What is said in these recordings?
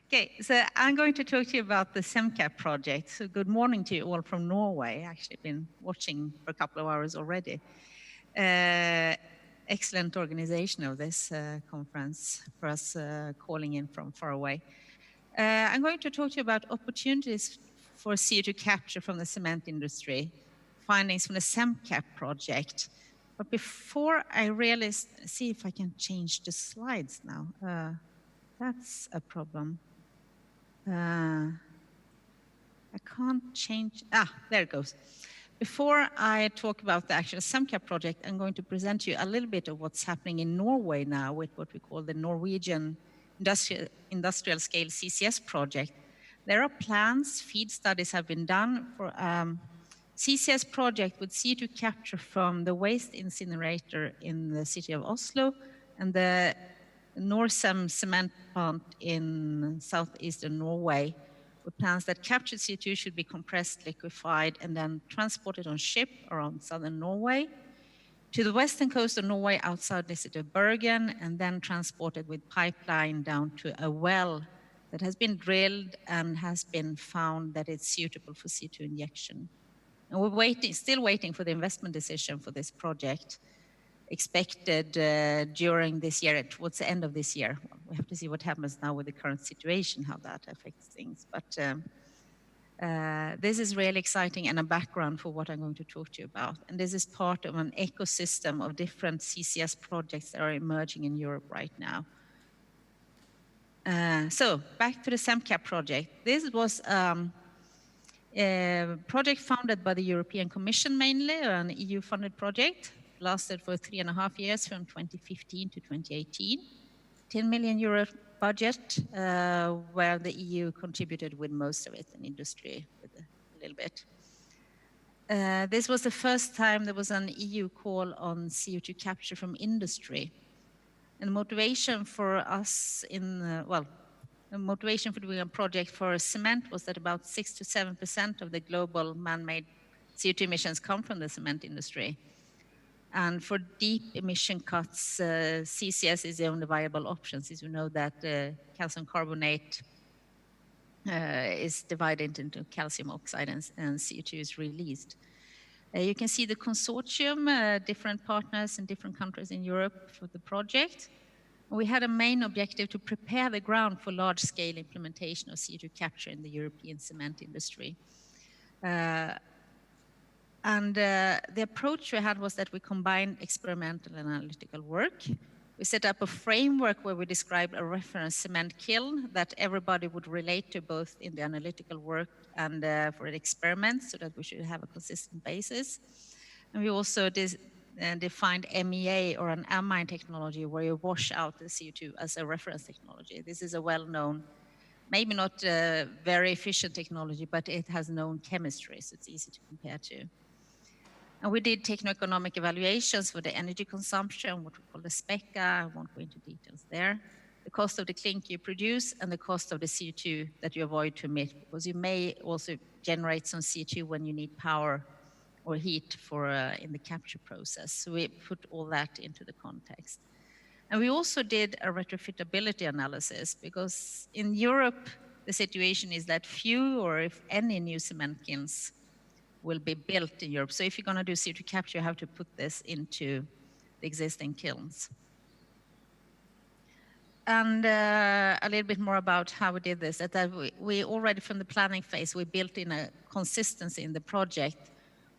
Okay, so I'm going to talk to you about the CEMCAP project. So good morning to you all from Norway. Actually been watching for a couple of hours already. Excellent organization of this conference for us calling in from far away. I'm going to talk to you about opportunities for CO2 capture from the cement industry, findings from the CEMCAP project. But before I really see if I can change the slides now, that's a problem. I can't change, there it goes. Before I talk about the actual CEMCAP project, I'm going to present to you a little bit of what's happening in Norway now with what we call the Norwegian industrial scale CCS project. There are plans, feed studies have been done for CCS project with CO2 capture from the waste incinerator in the city of Oslo and the Norcem cement plant in southeastern Norway, with plans that captured CO2 should be compressed, liquefied, and then transported on ship around southern Norway to the western coast of Norway outside the city of Bergen, and then transported with pipeline down to a well that has been drilled and has been found that it's suitable for CO2 injection. And we're still waiting for the investment decision for this project, expected during this year, towards the end of this year. We have to see what happens now with the current situation, how that affects things. But this is really exciting and a background for what I'm going to talk to you about. And this is part of an ecosystem of different CCS projects that are emerging in Europe right now. So back to the CEMCAP project. This was a project founded by the European Commission mainly, an EU-funded project. Lasted for 3.5 years from 2015 to 2018. 10 million euro budget, where the EU contributed with most of it and industry with a little bit. This was the first time there was an EU call on CO2 capture from industry. And the motivation for us the motivation for doing a project for cement was that about 6 to 7% of the global man-made CO2 emissions come from the cement industry. And for deep emission cuts, CCS is the only viable option, since we know that calcium carbonate is divided into calcium oxide and CO2 is released. You can see the consortium, different partners in different countries in Europe for the project. We had a main objective to prepare the ground for large-scale implementation of CO2 capture in the European cement industry. The approach we had was that we combined experimental and analytical work. We set up a framework where we described a reference cement kiln that everybody would relate to, both in the analytical work and for the experiment, so that we should have a consistent basis. And we also defined MEA, or an amine technology, where you wash out the CO2 as a reference technology. This is a well-known, maybe not very efficient technology, but it has known chemistry, so it's easy to compare to. And we did techno-economic evaluations for the energy consumption, what we call the SPECA. I won't go into details there. The cost of the clinker you produce and the cost of the CO2 that you avoid to emit, because you may also generate some CO2 when you need power or heat for in the capture process. So we put all that into the context. And we also did a retrofitability analysis, because in Europe, the situation is that few, or if any, new cement kilns will be built in Europe. So if you're going to do CO2 capture, you have to put this into the existing kilns. And a little bit more about how we did this. That we already from the planning phase, we built in a consistency in the project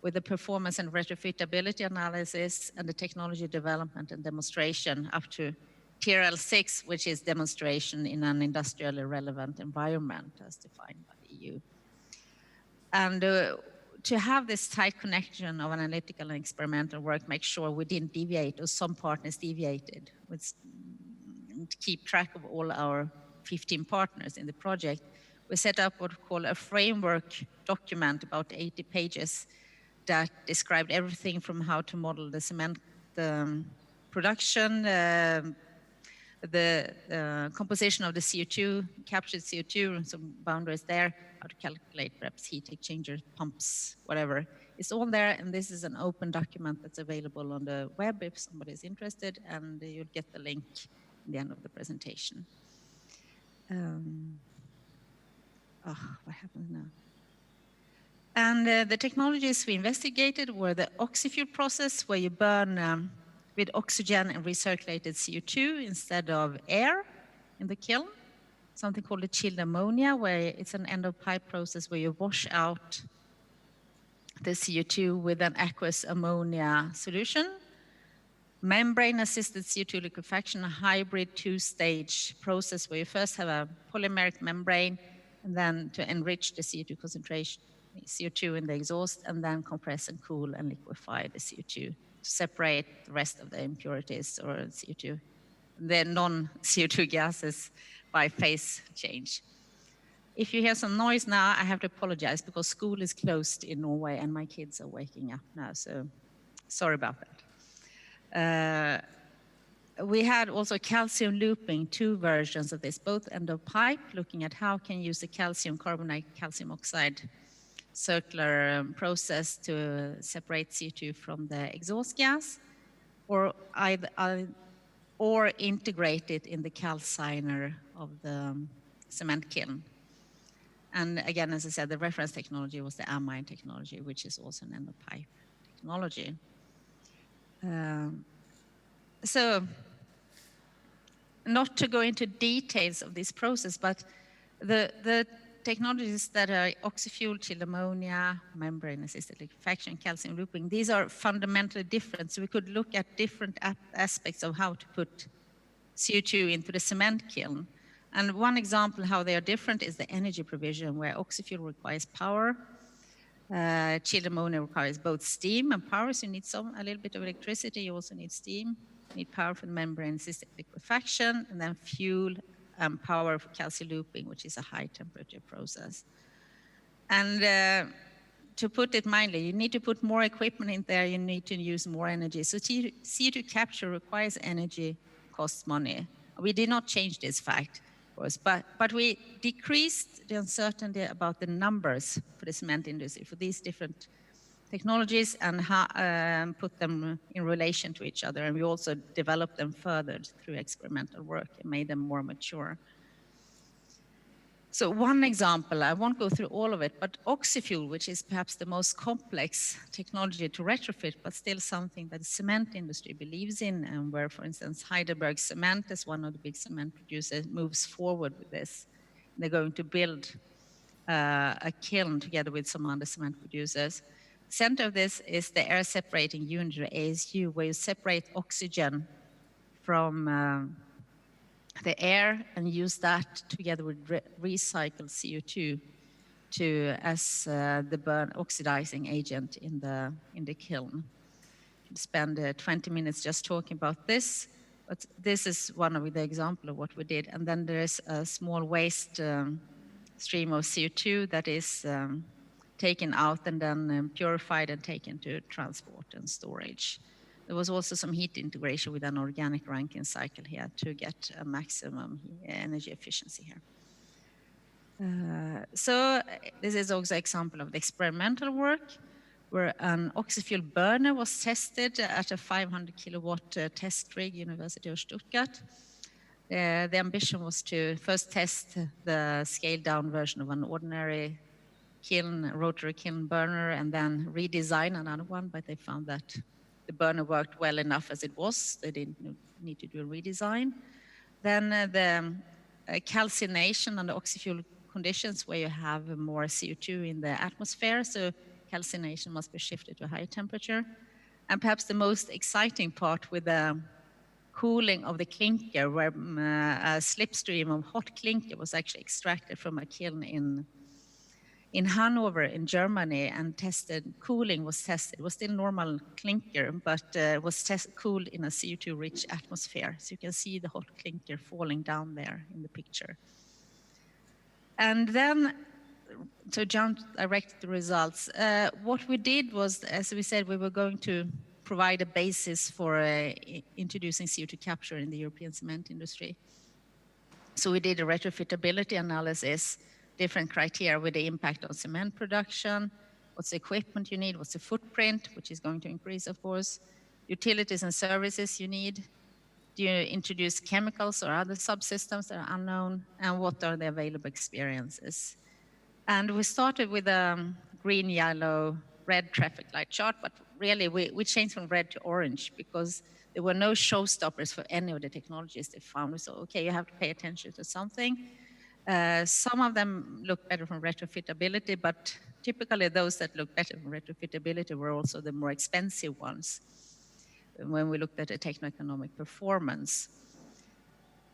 with the performance and retrofitability analysis and the technology development and demonstration up to TRL 6, which is demonstration in an industrially relevant environment as defined by the EU. And to have this tight connection of analytical and experimental work, make sure we didn't deviate, or some partners deviated, to keep track of all our 15 partners in the project. We set up what we call a framework document, about 80 pages, that described everything from how to model the cement production, the composition of the CO2, captured CO2, and some boundaries there, how to calculate perhaps heat exchanger pumps, whatever. It's all there, and this is an open document that's available on the web if somebody is interested, and you'll get the link at the end of the presentation. Oh, what happens now? And the technologies we investigated were the oxyfuel process, where you burn with oxygen and recirculated CO2 instead of air in the kiln. Something called a chilled ammonia, where it's an end-of-pipe process where you wash out the CO2 with an aqueous ammonia solution. Membrane-assisted CO2 liquefaction, a hybrid two-stage process where you first have a polymeric membrane, and then to enrich the CO2 concentration, CO2 in the exhaust, and then compress and cool and liquefy the CO2 to separate the rest of the impurities or CO2, the non-CO2 gases by phase change. If you hear some noise now, I have to apologize because school is closed in Norway and my kids are waking up now, so sorry about that. We had also calcium looping, two versions of this, both end of pipe, looking at how can you use the calcium carbonate, calcium oxide circular process to separate CO2 from the exhaust gas, or integrate it in the calciner of the cement kiln. And again, as I said, the reference technology was the amine technology, which is also an end-of-pipe technology. So not to go into details of this process, but the technologies that are oxyfuel, chilled ammonia, membrane-assisted liquefaction, calcium looping, these are fundamentally different. So we could look at different aspects of how to put CO2 into the cement kiln. And one example how they are different is the energy provision, where oxyfuel requires power. Chilled ammonia requires both steam and power, so you need a little bit of electricity. You also need steam. You need power for the membrane-assisted liquefaction, and then fuel and power for calcium looping, which is a high-temperature process. And to put it mildly, you need to put more equipment in there. You need to use more energy. So CO2 capture requires energy, costs money. We did not change this fact, of course, but we decreased the uncertainty about the numbers for the cement industry for these different technologies and put them in relation to each other. And we also developed them further through experimental work and made them more mature. So one example, I won't go through all of it, but oxyfuel, which is perhaps the most complex technology to retrofit, but still something that the cement industry believes in, and where, for instance, Heidelberg Cement, as one of the big cement producers, moves forward with this. They're going to build a kiln together with some other cement producers. Center of this is the air separating unit, or ASU, where you separate oxygen from the air and use that together with recycled CO2 as the burn oxidizing agent in the kiln. We'll spend 20 minutes just talking about this, but this is one of the examples of what we did. And then there is a small waste stream of CO2 that is taken out and then purified and taken to transport and storage. There was also some heat integration with an organic Rankine cycle here to get a maximum energy efficiency here. So this is also an example of the experimental work where an oxyfuel burner was tested at a 500 kilowatt test rig, University of Stuttgart. The ambition was to first test the scaled down version of an ordinary kiln, rotary kiln burner, and then redesign another one, but they found that the burner worked well enough as it was. They didn't need to do a redesign. Then the calcination under oxyfuel conditions where you have more CO2 in the atmosphere, so calcination must be shifted to a higher temperature. And perhaps the most exciting part with the cooling of the clinker, where a slipstream of hot clinker was actually extracted from a kiln in Hanover, in Germany, and tested. Cooling was tested. It was still normal clinker, but was cooled in a CO2-rich atmosphere. So you can see the hot clinker falling down there in the picture. And then, to jump direct to the results, what we did was, as we said, we were going to provide a basis for introducing CO2 capture in the European cement industry. So we did a retrofitability analysis, different criteria with the impact on cement production, what's the equipment you need, what's the footprint, which is going to increase, of course, utilities and services you need, do you introduce chemicals or other subsystems that are unknown, and what are the available experiences. And we started with a green, yellow, red traffic light chart, but really we changed from red to orange because there were no showstoppers for any of the technologies they found. So, okay, you have to pay attention to something. Some of them look better from retrofitability, but typically those that look better from retrofitability were also the more expensive ones when we looked at the techno-economic performance.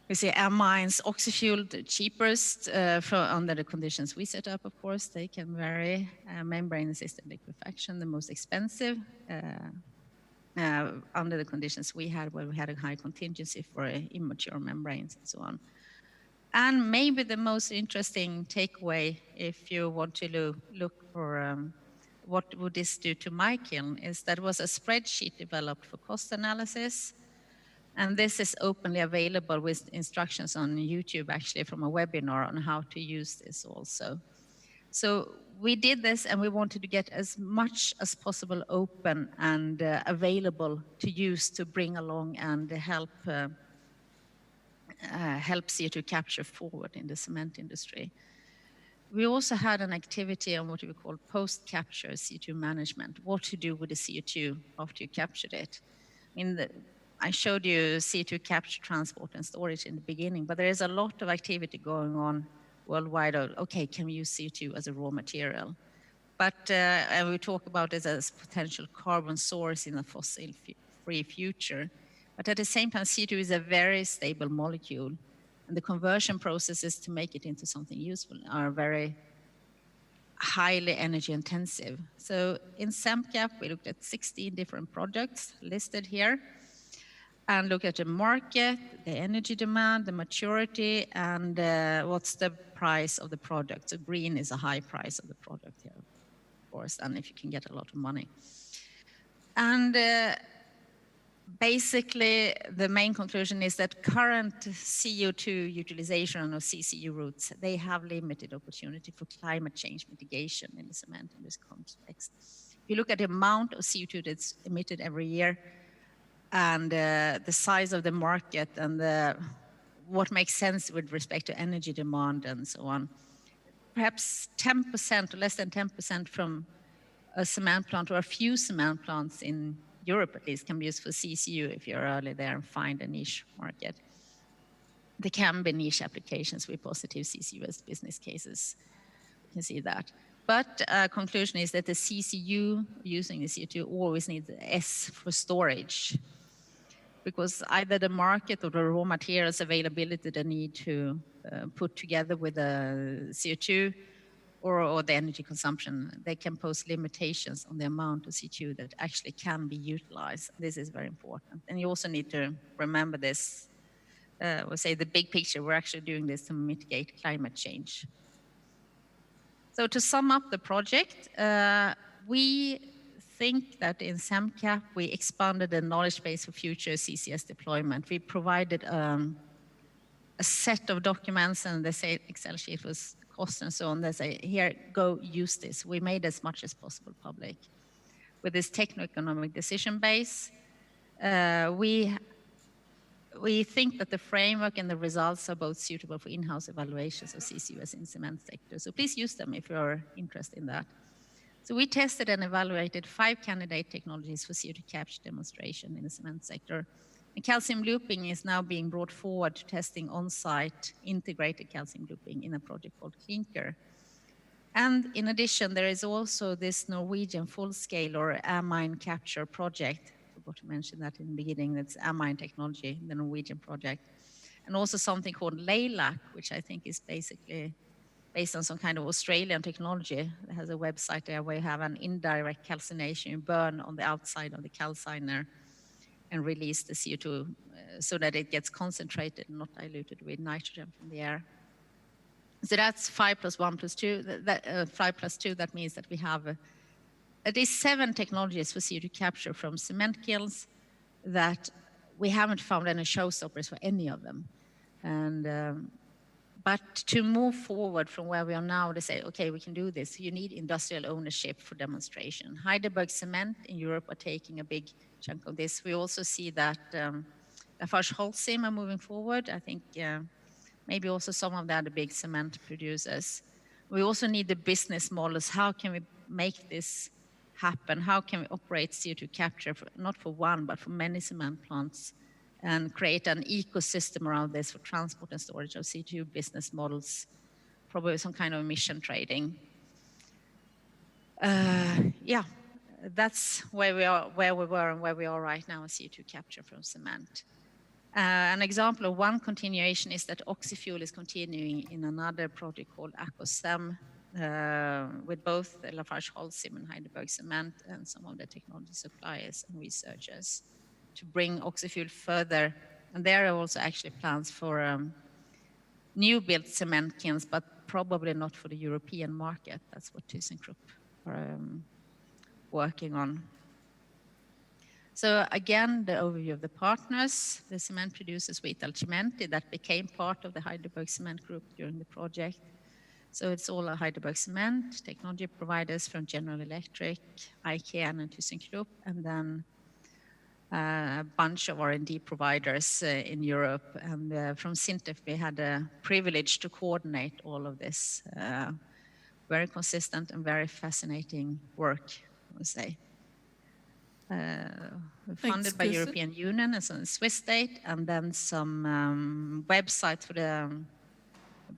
We see amines, oxy-fueled, cheapest under the conditions we set up, of course. They can vary. Membrane-assisted liquefaction, the most expensive under the conditions we had, where we had a high contingency for immature membranes and so on. And maybe the most interesting takeaway, if you want to look for what would this do to my kiln, is that was a spreadsheet developed for cost analysis. And this is openly available with instructions on YouTube, actually, from a webinar on how to use this also. So we did this, and we wanted to get as much as possible open and available to use to bring along and help CO2 capture forward in the cement industry. We also had an activity on what we call post-capture CO2 management, what to do with the CO2 after you captured it. I showed you CO2 capture, transport, and storage in the beginning, but there is a lot of activity going on worldwide. Okay, can we use CO2 as a raw material? But and we talk about it as a potential carbon source in a fossil-free future. But at the same time, CO2 is a very stable molecule, and the conversion processes to make it into something useful are very highly energy intensive. So in CEMCAP, we looked at 16 different projects listed here, and look at the market, the energy demand, the maturity, and what's the price of the product. So green is a high price of the product here, of course, and if you can get a lot of money. And basically, the main conclusion is that current CO2 utilization or CCU routes, they have limited opportunity for climate change mitigation in the cement in this context. If you look at the amount of CO2 that's emitted every year, and the size of the market and what makes sense with respect to energy demand and so on. Perhaps 10% or less than 10% from a cement plant or a few cement plants in Europe at least can be used for CCU if you're early there and find a niche market. There can be niche applications with positive CCUS business cases. You can see that. But conclusion is that the CCU using the CO2 always needs the S for storage, because either the market or the raw materials availability they need to put together with the CO2 or the energy consumption, they can pose limitations on the amount of CO2 that actually can be utilized. This is very important. And you also need to remember this, we'll say the big picture, we're actually doing this to mitigate climate change. So to sum up the project, we think that in CEMCAP, we expanded the knowledge base for future CCS deployment. We provided a set of documents, and they say Excel sheet was cost and so on. They say, here, go use this. We made as much as possible public. With this techno-economic decision base, we think that the framework and the results are both suitable for in-house evaluations of CCUS in cement sector. So please use them if you're interested in that. So we tested and evaluated 5 candidate technologies for CO2 capture demonstration in the cement sector. And calcium looping is now being brought forward to testing on-site integrated calcium looping in a project called Clinker. And in addition, there is also this Norwegian full-scale or amine capture project. I forgot to mention that in the beginning. That's amine technology, the Norwegian project. And also something called LAYLAC, which I think is basically based on some kind of Australian technology. It has a website there where you have an indirect calcination. You burn on the outside of the calciner and release the CO2 so that it gets concentrated and not diluted with nitrogen from the air. So that's 5 plus 1 plus 2. 5 plus 2, that means that we have at least 7 technologies for CO2 capture from cement kilns that we haven't found any showstoppers for any of them. And but to move forward from where we are now to say, okay, we can do this, you need industrial ownership for demonstration. Heidelberg Cement in Europe are taking a big chunk of this. We also see that LafargeHolcim are moving forward. I think maybe also some of the other big cement producers. We also need the business models. How can we make this happen? How can we operate CO2 capture, not for one, but for many cement plants, and create an ecosystem around this for transport and storage of CO2 business models, probably some kind of emission trading. Yeah, that's where we were and where we are right now in CO2 capture from cement. An example of one continuation is that Oxyfuel is continuing in another project called AquaStem with both Lafarge-Holcim and Heidelberg Cement and some of the technology suppliers and researchers to bring Oxyfuel further. And there are also actually plans for new built cement kilns, but probably not for the European market. That's what ThyssenKrupp are working on. So again, the overview of the partners, the cement producers with Italcementi that became part of the Heidelberg Cement Group during the project. So it's all Heidelberg Cement, technology providers from General Electric, IKEA and ThyssenKrupp, and then a bunch of R&D providers in Europe. And from SINTEF, we had a privilege to coordinate all of this. Very consistent and very fascinating work, I would say. Funded by European Union as a Swiss state, and then some websites for the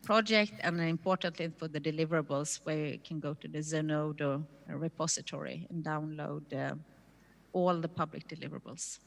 project, and importantly for the deliverables, where you can go to the Zenodo repository and download all the public deliverables.